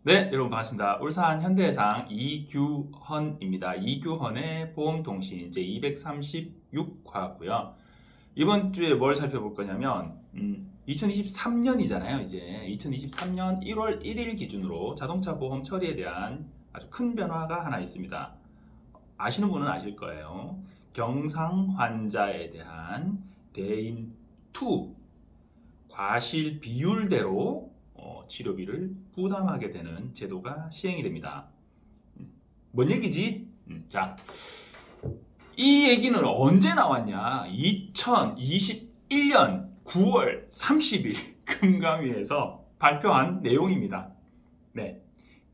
네, 여러분 반갑습니다. 울산 현대해상 이규헌입니다. 이규헌의 보험통신 제236화고요. 이번 주에 뭘 살펴볼 거냐면 2023년이잖아요. 이제 2023년 1월 1일 기준으로 자동차 보험 처리에 대한 아주 큰 변화가 하나 있습니다. 아시는 분은 아실 거예요. 경상 환자에 대한 대인2 과실 비율대로 치료비를 부담하게 되는 제도가 시행이 됩니다. 뭔 얘기지? 자, 이 얘기는 언제 나왔냐? 2021년 9월 30일 금감위에서 발표한 내용입니다. 네,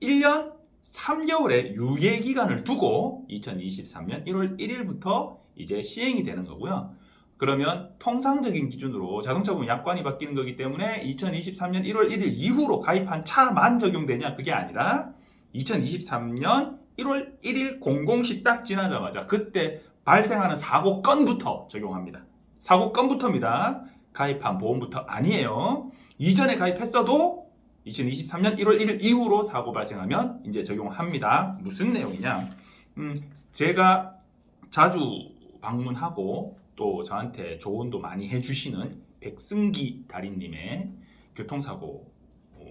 1년 3개월의 유예 기간을 두고 2023년 1월 1일부터 이제 시행이 되는 거고요. 그러면 통상적인 기준으로 자동차 보험 약관이 바뀌는 거기 때문에 2023년 1월 1일 이후로 가입한 차만 적용되냐? 그게 아니라 2023년 1월 1일 공공시 딱 지나자마자 그때 발생하는 사고 건부터 적용합니다. 사고 건부터입니다. 가입한 보험부터 아니에요. 이전에 가입했어도 2023년 1월 1일 이후로 사고 발생하면 이제 적용합니다. 무슨 내용이냐? 제가 자주 방문하고 또 저한테 조언도 많이 해주시는 백승기 달인님의 교통사고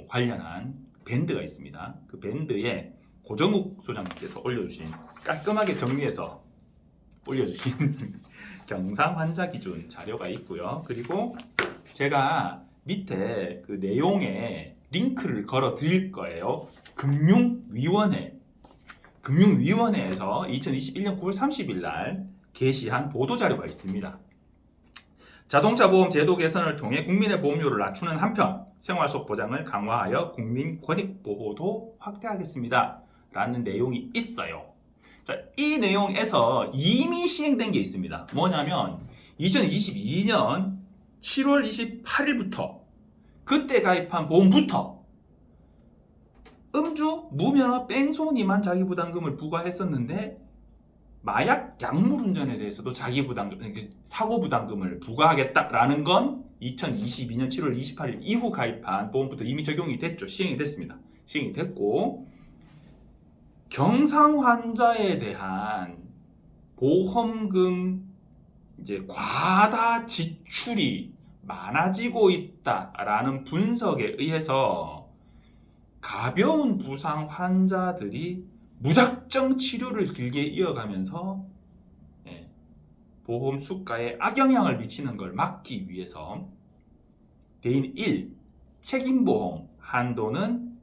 관련한 밴드가 있습니다. 그 밴드에 고정욱 소장님께서 올려주신, 깔끔하게 정리해서 올려주신 경상 환자 기준 자료가 있고요. 그리고 제가 밑에 그 내용에 링크를 걸어 드릴 거예요. 금융위원회에서 2021년 9월 30일 날 게시한 보도자료가 있습니다. 자동차 보험 제도 개선을 통해 국민의 보험료를 낮추는 한편 생활 속 보장을 강화하여 국민 권익 보호도 확대하겠습니다. 라는 내용이 있어요. 자, 이 내용에서 이미 시행된 게 있습니다. 뭐냐면 2022년 7월 28일부터 그때 가입한 보험부터 음주, 무면허, 뺑소니만 자기부담금을 부과했었는데 마약 약물 운전에 대해서도 사고 부담금을 부과하겠다라는 건 2022년 7월 28일 이후 가입한 보험부터 이미 적용이 됐죠. 시행이 됐습니다. 시행이 됐고, 경상 환자에 대한 보험금 이제 과다 지출이 많아지고 있다라는 분석에 의해서 가벼운 부상 환자들이 무작정 치료를 길게 이어가면서 보험 수가에 악영향을 미치는 걸 막기 위해서 대인 1 책임보험 한도는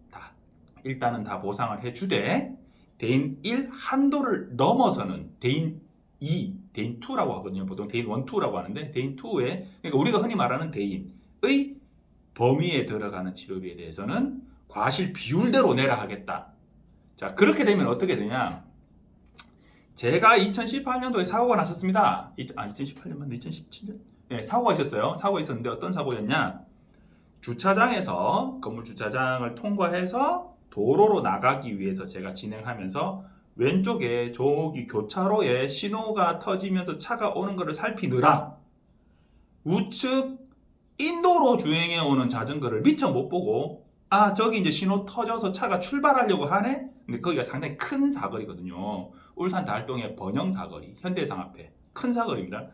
일단은 다 보상을 해주되 대인 1 한도를 넘어서는 대인 2, 대인 2라고 하거든요. 보통 대인 1, 2라고 하는데 대인 2에, 그러니까 우리가 흔히 말하는 대인의 범위에 들어가는 치료비에 대해서는 과실 비율대로 내라 하겠다. 자, 그렇게 되면 어떻게 되냐? 제가 2018년도에 사고가 났었습니다. 2018년 맞나? 2017년? 네, 사고가 있었어요. 사고가 있었는데 어떤 사고였냐? 주차장에서 건물 주차장을 통과해서 도로로 나가기 위해서 제가 진행하면서 왼쪽에 저기 교차로에 신호가 터지면서 차가 오는 것을 살피느라 우측 인도로 주행해 오는 자전거를 미처 못 보고, 아, 저기 이제 신호 터져서 차가 출발하려고 하네? 근데 거기가 상당히 큰 사거리거든요. 울산 달동의 번영 사거리, 현대해상 앞에 큰 사거리입니다.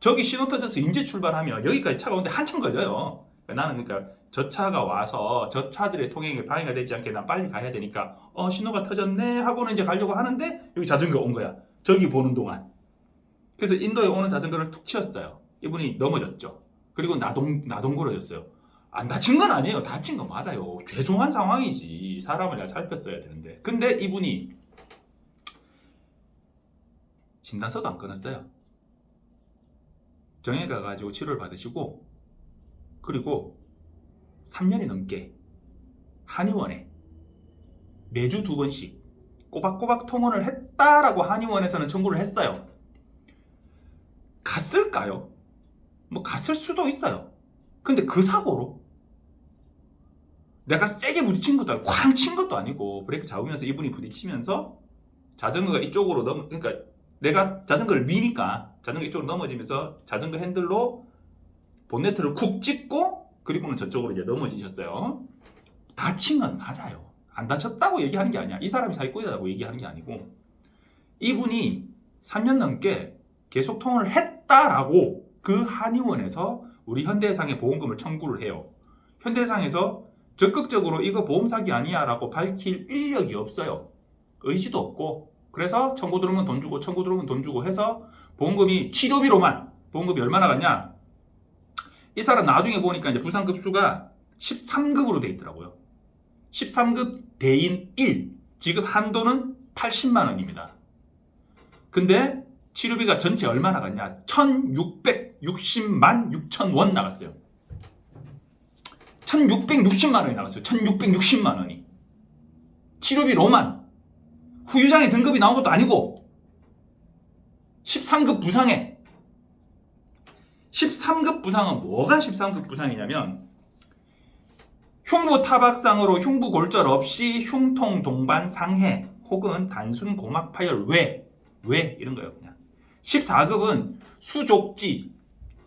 저기 신호 터져서 이제 출발하면 여기까지 차가 오는데 한참 걸려요. 나는 그러니까 저 차가 와서 저 차들의 통행에 방해가 되지 않게 난 빨리 가야 되니까 신호가 터졌네 하고는 이제 가려고 하는데 여기 자전거 온 거야. 저기 보는 동안. 그래서 인도에 오는 자전거를 툭 치웠어요. 이분이 넘어졌죠. 그리고 나동거려졌어요. 안 다친 건 아니에요. 다친 건 맞아요. 죄송한 상황이지. 사람을 잘 살폈어야 되는데. 근데 이분이 진단서도 안 끊었어요. 정형외과 가가지고 치료를 받으시고, 그리고 3년이 넘게 한의원에 매주 2번씩 꼬박꼬박 통원을 했다라고 한의원에서는 청구를 했어요. 갔을까요? 뭐 갔을 수도 있어요. 근데 그 사고로 내가 세게 부딪힌 것도 아니고 쾅 친 것도 아니고 브레이크 잡으면서 이분이 부딪히면서 자전거가 이쪽으로 그러니까 내가 자전거를 미니까 자전거 이쪽으로 넘어지면서 자전거 핸들로 본네트를 쿡 찍고 그리고는 저쪽으로 이제 넘어지셨어요. 다친 건 맞아요. 안 다쳤다고 얘기하는 게 아니야. 이 사람이 사기꾼이라고 얘기하는 게 아니고 이분이 3년 넘게 계속 통화를 했다라고 그 한의원에서 우리 현대해상에 보험금을 청구를 해요. 현대해상에서 적극적으로 이거 보험 사기 아니야 라고 밝힐 인력이 없어요. 의지도 없고 그래서 청구 들어오면 돈 주고 청구 들어오면 돈 주고 해서 보험금이 치료비로만 보험금이 얼마나 갔냐? 이 사람 나중에 보니까 이제 부상급수가 13급으로 돼 있더라고요. 13급 대인 1 지급 한도는 80만 원입니다. 근데 치료비가 전체 얼마 나갔냐? 1660만 6천 원 나갔어요. 1660만 원이 나갔어요. 1660만 원이. 치료비로만. 후유장애 등급이 나온 것도 아니고 13급 부상에 13급 부상은 뭐가 13급 부상이냐면 흉부 타박상으로 흉부 골절 없이 흉통 동반 상해 혹은 단순 고막 파열 외 이런 거예요. 그냥 14급은 수족지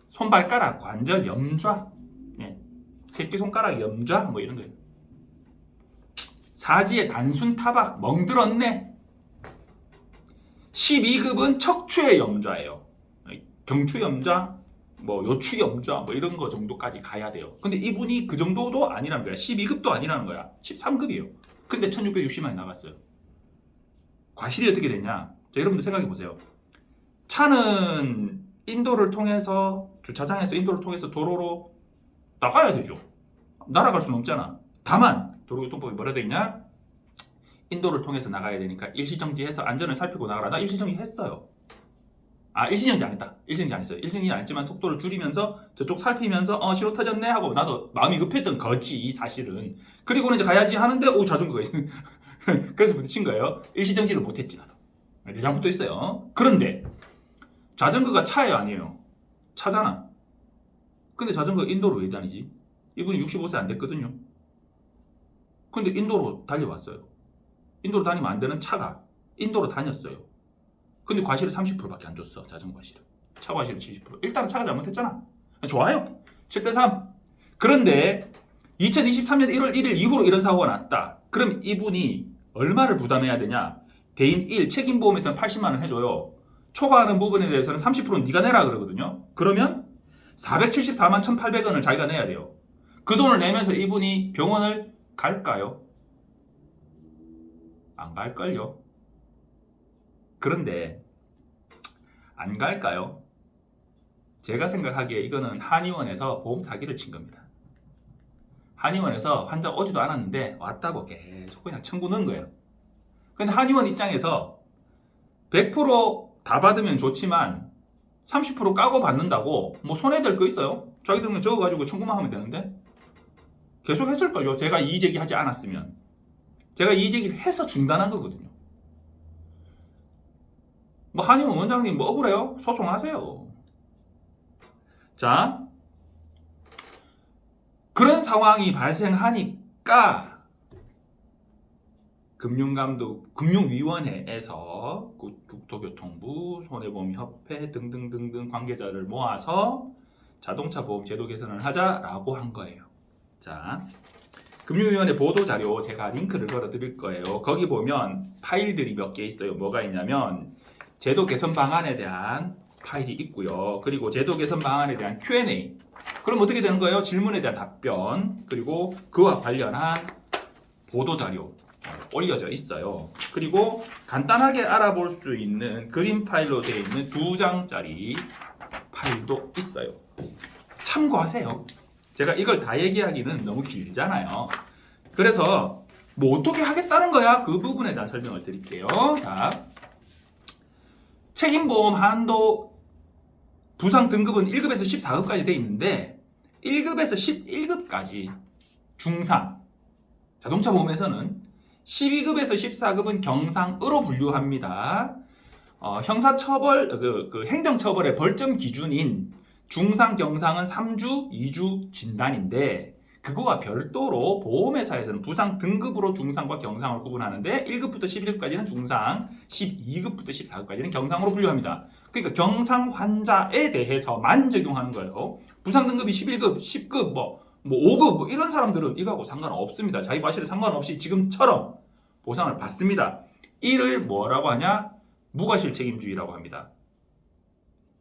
손발가락 관절 염좌 새끼손가락 염좌 뭐 이런 거예요. 사지의 단순 타박 멍들었네. 12급은 척추의 염좌예요. 경추 염좌, 뭐 요추 염좌 뭐 이런 거 정도까지 가야 돼요. 근데 이분이 그 정도도 아니라는 거야. 12급도 아니라는 거야. 13급이에요. 근데 1660만이 나갔어요. 과실이 어떻게 됐냐? 자, 여러분들 생각해 보세요. 차는 인도를 통해서 주차장에서 인도를 통해서 도로로 나가야 되죠. 날아갈 수는 없잖아. 다만 도로교통법이 뭐라 돼 있냐? 인도를 통해서 나가야 되니까 일시정지해서 안전을 살피고 나가라. 나 일시정지 했어요. 일시정지 안 했다. 일시정지 안 했어요. 일시정지 안 했지만 속도를 줄이면서 저쪽 살피면서 신호 터졌네 하고 나도 마음이 급했던 거지 사실은. 그리고는 이제 가야지 하는데 자전거가 있으면 그래서 부딪힌 거예요. 일시정지를 못했지 나도. 내 잘못도 있어요. 그런데 자전거가 차예요 아니에요? 차잖아. 근데 자전거 인도로 왜 다니지? 이분이 65세 안 됐거든요. 근데 인도로 달려왔어요. 인도로 다니면 안 되는 차가 인도로 다녔어요. 근데 과실을 30%밖에 안 줬어. 자전거 과실을. 차 과실을 70%. 일단은 차가 잘못했잖아. 좋아요. 7대3. 그런데 2023년 1월 1일 이후로 이런 사고가 났다. 그럼 이분이 얼마를 부담해야 되냐? 대인 1 책임보험에서는 80만 원 해줘요. 초과하는 부분에 대해서는 30%는 네가 내라 그러거든요. 그러면 474만 1,800원을 자기가 내야 돼요. 그 돈을 내면서 이분이 병원을 갈까요? 안 갈걸요? 그런데 안 갈까요? 제가 생각하기에 이거는 한의원에서 보험 사기를 친 겁니다. 한의원에서 환자 오지도 않았는데 왔다고 계속 그냥 청구 넣은 거예요. 근데 한의원 입장에서 100%다 받으면 좋지만 30% 까고 받는다고 뭐 손해될 거 있어요? 자기들은 적어가지고 청구만 하면 되는데 계속 했을걸요. 제가 이의제기하지 않았으면. 제가 이의제기를 해서 중단한 거거든요. 뭐 한의원 원장님 뭐 억울해요? 소송하세요. 자, 그런 상황이 발생하니까 금융위원회에서 국토교통부, 손해보험협회 등등등등 관계자를 모아서 자동차 보험 제도 개선을 하자라고 한 거예요. 자, 금융위원회 보도자료 제가 링크를 걸어 드릴 거예요. 거기 보면 파일들이 몇 개 있어요. 뭐가 있냐면 제도 개선 방안에 대한 파일이 있고요. 그리고 제도 개선 방안에 대한 Q&A. 그럼 어떻게 되는 거예요? 질문에 대한 답변, 그리고 그와 관련한 보도자료 올려져 있어요. 그리고 간단하게 알아볼 수 있는 그림 파일로 되어 있는 2장짜리 파일도 있어요. 참고하세요. 제가 이걸 다 얘기하기는 너무 길잖아요. 그래서 뭐 어떻게 하겠다는 거야? 그 부분에 대한 설명을 드릴게요. 자, 책임보험 한도 부상 등급은 1급에서 14급까지 되어 있는데 1급에서 11급까지 중상, 자동차 보험에서는 12급에서 14급은 경상으로 분류합니다. 형사처벌, 행정처벌의 벌점 기준인 중상, 경상은 3주, 2주 진단인데 그거와 별도로 보험회사에서는 부상 등급으로 중상과 경상을 구분하는데 1급부터 11급까지는 중상, 12급부터 14급까지는 경상으로 분류합니다. 그러니까 경상 환자에 대해서만 적용하는 거예요. 부상 등급이 11급, 10급, 뭐 5급 뭐 이런 사람들은 이거하고 상관없습니다. 자기 과실에 상관없이 지금처럼 보상을 받습니다. 이를 뭐라고 하냐? 무과실 책임주의라고 합니다.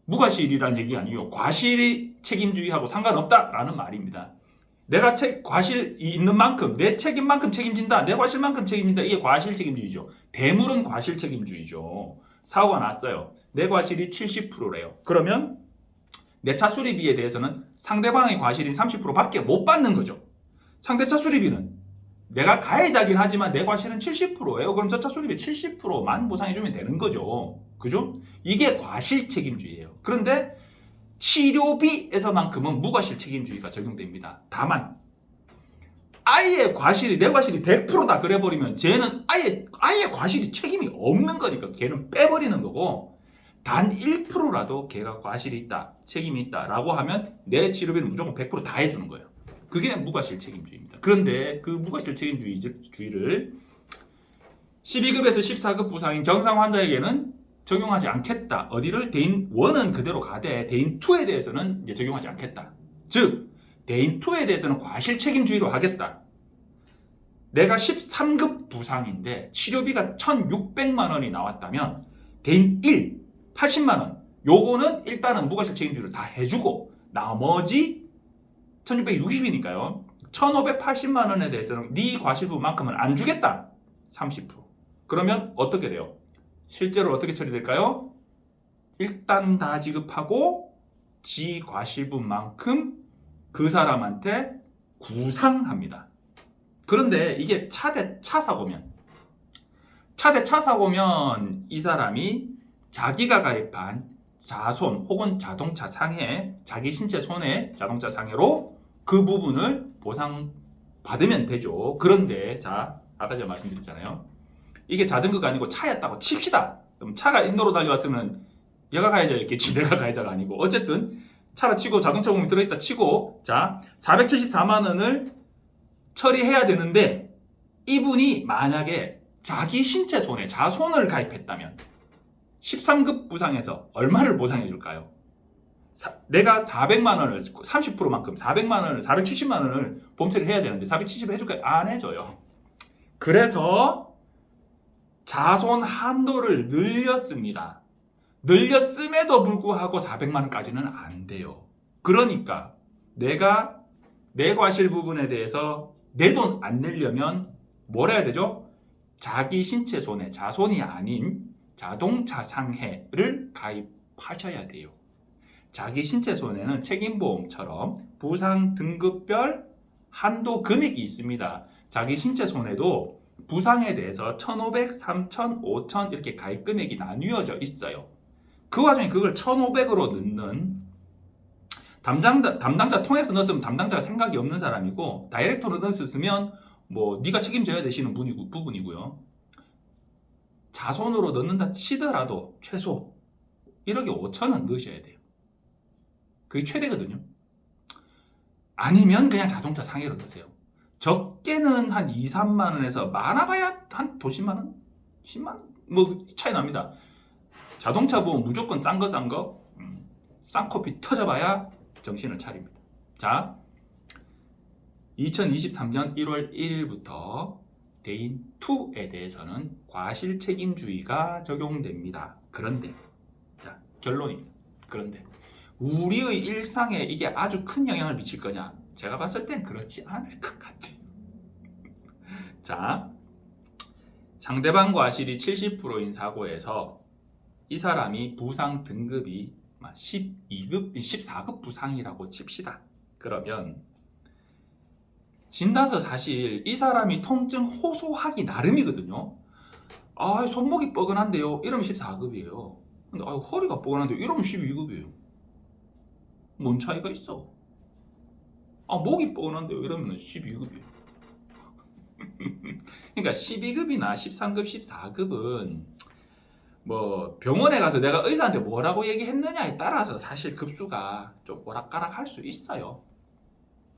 무과실이란 얘기 아니고 과실이 책임주의하고 상관없다라는 말입니다. 내가 과실이 있는 만큼 내 책임만큼 책임진다. 내 과실만큼 책임진다. 이게 과실 책임주의죠. 대물은 과실 책임주의죠. 사고가 났어요. 내 과실이 70%래요. 그러면 내 차 수리비에 대해서는 상대방의 과실인 30%밖에 못 받는 거죠. 상대 차 수리비는 내가 가해자긴 하지만 내 과실은 70%예요. 그럼 저 차 수리비 70%만 보상해주면 되는 거죠. 그죠? 이게 과실 책임주의예요. 그런데 치료비에서만큼은 무과실 책임주의가 적용됩니다. 다만 아예 과실이 내 과실이 100%다 그래버리면 쟤는 아예 과실이 책임이 없는 거니까 걔는 빼버리는 거고, 단 1%라도 걔가 과실이 있다, 책임이 있다라고 하면 내 치료비는 무조건 100% 다 해주는 거예요. 그게 무과실 책임주의입니다. 그런데 그 무과실 책임주의를 12급에서 14급 부상인 경상 환자에게는 적용하지 않겠다. 어디를? 대인 1은 그대로 가되 대인 2에 대해서는 이제 적용하지 않겠다. 즉 대인 2에 대해서는 과실 책임주의로 하겠다. 내가 13급 부상인데 치료비가 1,600만 원이 나왔다면 대인 1 80만 원 요거는 일단은 무과실 책임주의를 다 해주고 나머지 1,660이니까요. 1,580만 원에 대해서는 네 과실분만큼은 안 주겠다. 30%. 그러면 어떻게 돼요? 실제로 어떻게 처리될까요? 일단 다 지급하고 지 과실분만큼 그 사람한테 구상합니다. 그런데 이게 차 대 차 사고면 이 사람이 자기가 가입한 자손 혹은 자동차 상해, 자기 신체 손해 자동차 상해로 그 부분을 보상받으면 되죠. 그런데 자, 아까 제가 말씀드렸잖아요. 이게 자전거가 아니고 차였다고 칩시다. 그럼 차가 인도로 달려왔으면 얘가 가해자였겠지, 내가 가해자가 아니고. 어쨌든 차라 치고 자동차 보험이 들어있다 치고, 자 474만 원을 처리해야 되는데 이분이 만약에 자기 신체 손해, 자손을 가입했다면 13급 부상에서 얼마를 보상해 줄까요? 내가 400만 원을 30%만큼 400만 원을 470만 원을 보험 처리해야 되는데 470 해줄까요? 안 해줘요. 그래서 자손 한도를 늘렸습니다. 늘렸음에도 불구하고 400만 원까지는 안 돼요. 그러니까 내가 내 과실 부분에 대해서 내 돈 안 내려면 뭘 해야 되죠? 자기 신체 손해, 자손이 아닌 자동차 상해를 가입하셔야 돼요. 자기 신체 손해는 책임보험처럼 부상 등급별 한도 금액이 있습니다. 자기 신체 손해도 부상에 대해서 1,500, 3,000, 5,000 이렇게 가입 금액이 나뉘어져 있어요. 그 와중에 그걸 1,500으로 넣는 담당자 통해서 넣었으면 담당자가 생각이 없는 사람이고, 다이렉터로 넣었으면 뭐 네가 책임져야 되시는 부분이고요. 자손으로 넣는다 치더라도 최소 1억에 5천은 넣으셔야 돼요. 그게 최대거든요. 아니면 그냥 자동차 상해로 넣으세요. 적게는 한 2, 3만 원에서 많아봐야 한 도십만 원? 10만 원? 뭐 차이 납니다. 자동차 보험 무조건 싼 거 쌍코피 터져봐야 정신을 차립니다. 자, 2023년 1월 1일부터 대인 2에 대해서는 과실 책임주의가 적용됩니다. 그런데 자, 결론입니다. 그런데 우리의 일상에 이게 아주 큰 영향을 미칠 거냐? 제가 봤을 땐 그렇지 않을 것 같아요. 자, 상대방 과실이 70%인 사고에서 이 사람이 부상 등급이 12급, 14급 부상이라고 칩시다. 그러면 진단서 사실 이 사람이 통증 호소하기 나름이거든요. 아, 손목이 뻐근한데요. 이러면 14급이에요. 근데 허리가 뻐근한데요. 이러면 12급이에요. 뭔 차이가 있어? 목이 뻐근한데요. 이러면 12급이에요. 그러니까 12급이나 13급, 14급은 뭐 병원에 가서 내가 의사한테 뭐라고 얘기했느냐에 따라서 사실 급수가 좀 오락가락 할 수 있어요.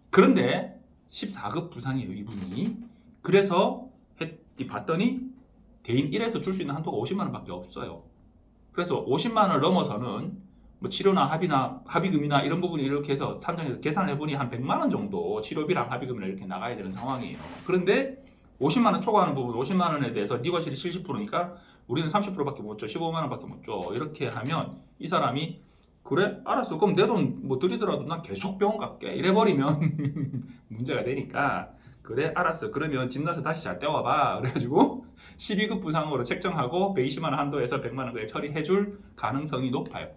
그런데 14급 부상이에요, 이분이. 그래서 봤더니 대인 1에서 줄 수 있는 한도가 50만 원밖에 없어요. 그래서 50만 원을 넘어서는 뭐 치료나 합의금이나 이런 부분이 이렇게 해서 산정해서 계산을 해보니 한 100만 원 정도 치료비랑 합의금이랑 이렇게 나가야 되는 상황이에요. 그런데 50만 원 초과하는 부분 50만 원에 대해서 네 과실이 70%니까 우리는 30%밖에 못 줘. 15만 원밖에 못 줘. 이렇게 하면 이 사람이 그래? 알았어. 그럼 내 돈 뭐 드리더라도 난 계속 병원 갈게. 이래버리면 문제가 되니까 그래? 알았어. 그러면 집 나서 다시 잘 떼와봐. 그래가지고 12급 부상으로 책정하고 120만 원 한도에서 100만 원 그냥 처리해줄 가능성이 높아요.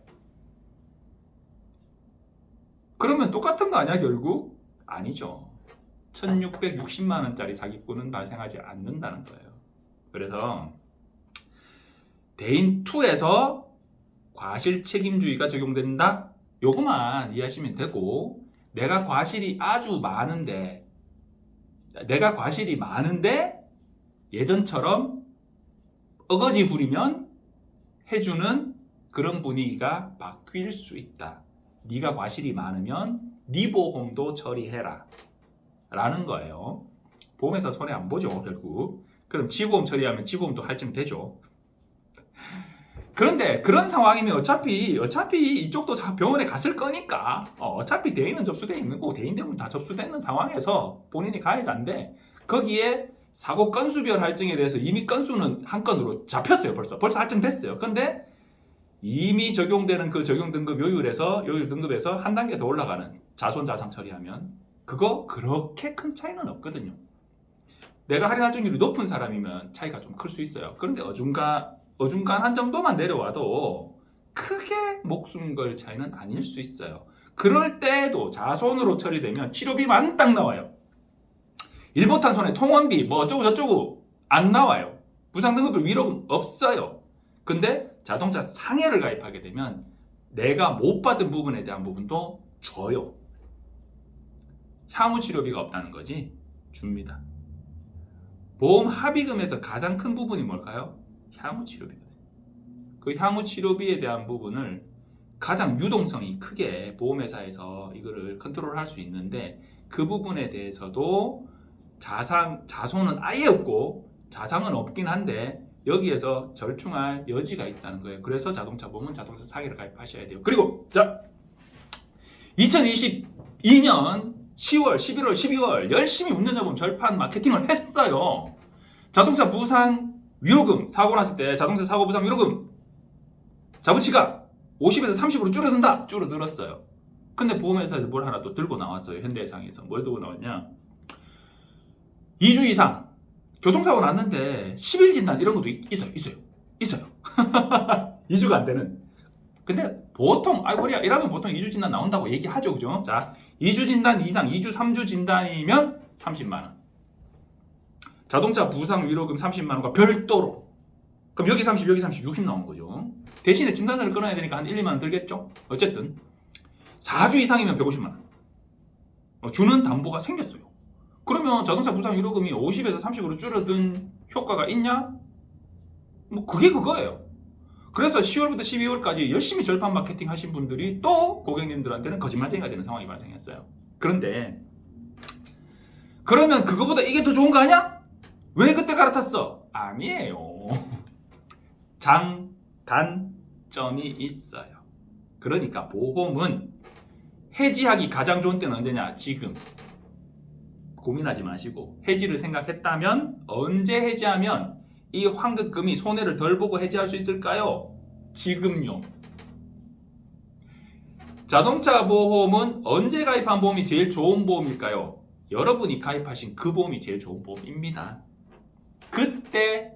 그러면 똑같은 거 아니야 결국? 아니죠. 1660만 원짜리 사기꾼은 발생하지 않는다는 거예요. 그래서 대인 2에서 과실 책임주의가 적용된다? 요거만 이해하시면 되고 내가 과실이 많은데 예전처럼 어거지 부리면 해주는 그런 분위기가 바뀔 수 있다. 네가 과실이 많으면 네 보험도 처리해라 라는 거예요. 보험회사 손해 안 보죠 결국. 그럼 지보험 처리하면 지보험도 할증되죠. 그런데 그런 상황이면 어차피 이쪽도 병원에 갔을 거니까 어차피 대인은 접수되어 있는 거고 대인 대부분 다 접수되는 상황에서 본인이 가해자인데 거기에 사고 건수별 할증에 대해서 이미 건수는 한 건으로 잡혔어요. 벌써 할증됐어요. 근데 이미 적용되는 그 적용 등급 요율 등급에서 한 단계 더 올라가는 자손 자상 처리하면 그거 그렇게 큰 차이는 없거든요. 내가 할인 할증률이 높은 사람이면 차이가 좀 클 수 있어요. 그런데 어중간한 정도만 내려와도 크게 목숨 걸 차이는 아닐 수 있어요. 그럴 때도 자손으로 처리되면 치료비만 딱 나와요. 일 못한 손해 통원비 뭐 어쩌고 저쩌고 안 나와요. 부상등급별 위로금 없어요. 근데 자동차 상해를 가입하게 되면 내가 못 받은 부분에 대한 부분도 줘요. 향후 치료비가 없다는 거지 줍니다. 보험 합의금에서 가장 큰 부분이 뭘까요? 향후 치료비거든요. 그 향후 치료비에 대한 부분을 가장 유동성이 크게 보험회사에서 이거를 컨트롤할 수 있는데 그 부분에 대해서도 자손은 아예 없고 자상은 없긴 한데 여기에서 절충할 여지가 있다는 거예요. 그래서 자동차 보험은 자동차 상해를 가입하셔야 돼요. 그리고 자 2022년 10월, 11월, 12월 열심히 운전자보험 절판 마케팅을 했어요. 자동차 부상 위로금 사고 났을 때 자동차 사고 부상 위로금 자부치가 50에서 30으로 줄어든다. 줄어들었어요. 근데 보험회사에서 뭘 하나 또 들고 나왔어요. 현대해상에서 뭘 들고 나왔냐? 2주 이상 교통사고 났는데 10일 진단 이런 것도 있어요. 2주가 안 되는. 근데 보통 우리가 이러면 보통 2주 진단 나온다고 얘기하죠. 그죠? 자, 2주 진단 이상 2주 3주 진단이면 30만 원. 자동차 부상 위로금 30만 원과 별도로. 그럼 여기 30, 여기 30, 60 나오는 거죠. 대신에 진단서를 끊어야 되니까 한 1, 2만 원 들겠죠? 어쨌든 4주 이상이면 150만 원. 주는 담보가 생겼어요. 그러면 자동차 부상 위로금이 50에서 30으로 줄어든 효과가 있냐? 뭐 그게 그거예요. 그래서 10월부터 12월까지 열심히 절판 마케팅 하신 분들이 또 고객님들한테는 거짓말쟁이가 되는 상황이 발생했어요. 그런데 그러면 그거보다 이게 더 좋은 거 아니야? 왜 그때 갈아탔어? 아니에요. 장단점이 있어요. 그러니까 보험은 해지하기 가장 좋은 때는 언제냐? 지금. 고민하지 마시고 해지를 생각했다면 언제 해지하면 이 환급금이 손해를 덜 보고 해지할 수 있을까요? 지금요. 자동차 보험은 언제 가입한 보험이 제일 좋은 보험일까요? 여러분이 가입하신 그 보험이 제일 좋은 보험입니다. 그때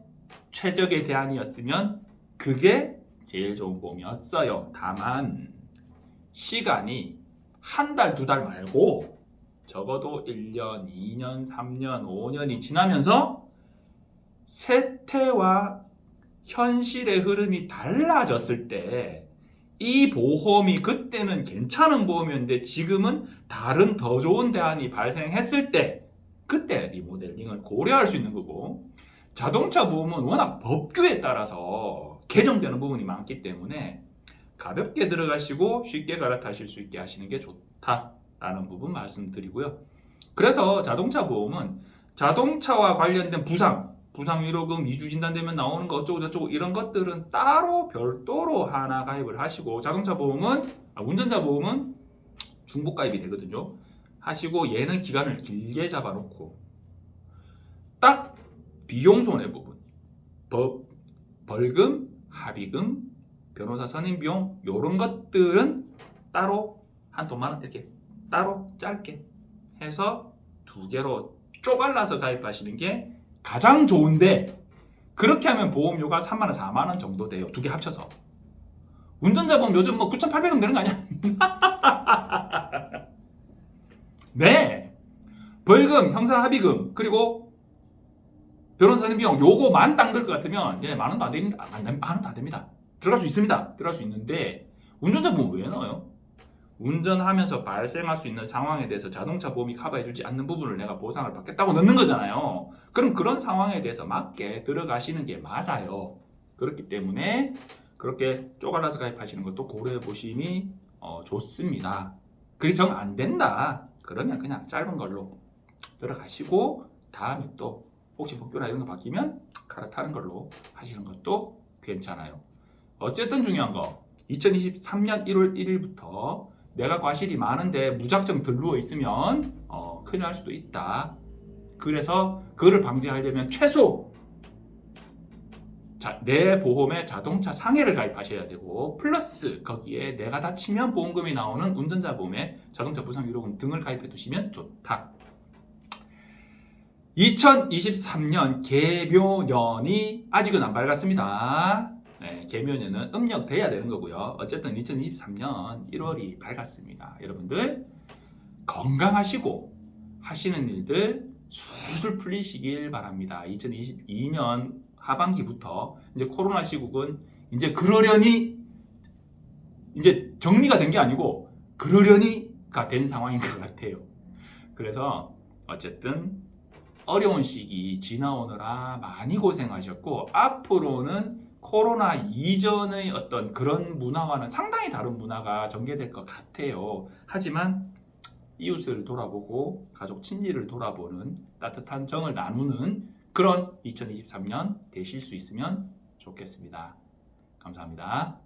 최적의 대안이었으면 그게 제일 좋은 보험이었어요. 다만 시간이 한 달, 두 달 말고 적어도 1년, 2년, 3년, 5년이 지나면서 세태와 현실의 흐름이 달라졌을 때 이 보험이 그때는 괜찮은 보험이었는데 지금은 다른 더 좋은 대안이 발생했을 때 그때 리모델링을 고려할 수 있는 거고 자동차 보험은 워낙 법규에 따라서 개정되는 부분이 많기 때문에 가볍게 들어가시고 쉽게 갈아타실 수 있게 하시는 게 좋다라는 부분 말씀드리고요. 그래서 자동차 보험은 자동차와 관련된 부상 부상위로금 2주 진단되면 나오는 거 어쩌고 저쩌고 이런 것들은 따로 별도로 하나 가입을 하시고, 자동차 보험은 운전자 보험은 중복 가입이 되거든요. 하시고 얘는 기간을 길게 잡아놓고 딱 비용 손해 부분, 벌금, 합의금, 변호사 선임 비용 이런 것들은 따로 한 돈만 원 이렇게 따로 짧게 해서 두 개로 쪼갈라서 가입하시는 게 가장 좋은데, 그렇게 하면 보험료가 3만 원, 4만 원 정도 돼요. 두 개 합쳐서. 운전자 보험 요즘 뭐 9,800원 되는 거 아니야? 네. 벌금, 형사 합의금, 그리고 변호사 선임 비용 요거만 딴 걸 것 같으면 만 원도 안 됩니다. 만 원도 안 됩니다. 들어갈 수 있습니다. 들어갈 수 있는데 운전자 보험 왜 넣어요? 운전하면서 발생할 수 있는 상황에 대해서 자동차 보험이 커버해주지 않는 부분을 내가 보상을 받겠다고 넣는 거잖아요. 그럼 그런 상황에 대해서 맞게 들어가시는 게 맞아요. 그렇기 때문에 그렇게 쪼갈라서 가입하시는 것도 고려해 보심이 좋습니다. 그게 정 안 된다 그러면 그냥 짧은 걸로 들어가시고, 다음에 또 혹시 복교나 이런 거 바뀌면 갈아타는 걸로 하시는 것도 괜찮아요. 어쨌든 중요한 거, 2023년 1월 1일부터 내가 과실이 많은데 무작정 들루어 있으면 큰일 날 수도 있다. 그래서 그거를 방지하려면 최소 내 보험에 자동차 상해를 가입하셔야 되고, 플러스 거기에 내가 다치면 보험금이 나오는 운전자 보험에 자동차 부상 위로금 등을 가입해 두시면 좋다. 2023년 개묘년이 아직은 안 밝았습니다. 네, 개묘년은 음력돼야 되는 거고요. 어쨌든 2023년 1월이 밝았습니다. 여러분들 건강하시고 하시는 일들 술술 풀리시길 바랍니다. 2022년 하반기부터 이제 코로나 시국은 이제 그러려니 이제 정리가 된 게 아니고 그러려니가 된 상황인 것 같아요. 그래서 어쨌든 어려운 시기 지나오느라 많이 고생하셨고, 앞으로는 코로나 이전의 어떤 그런 문화와는 상당히 다른 문화가 전개될 것 같아요. 하지만 이웃을 돌아보고 가족 친지를 돌아보는 따뜻한 정을 나누는 그런 2023년 되실 수 있으면 좋겠습니다. 감사합니다.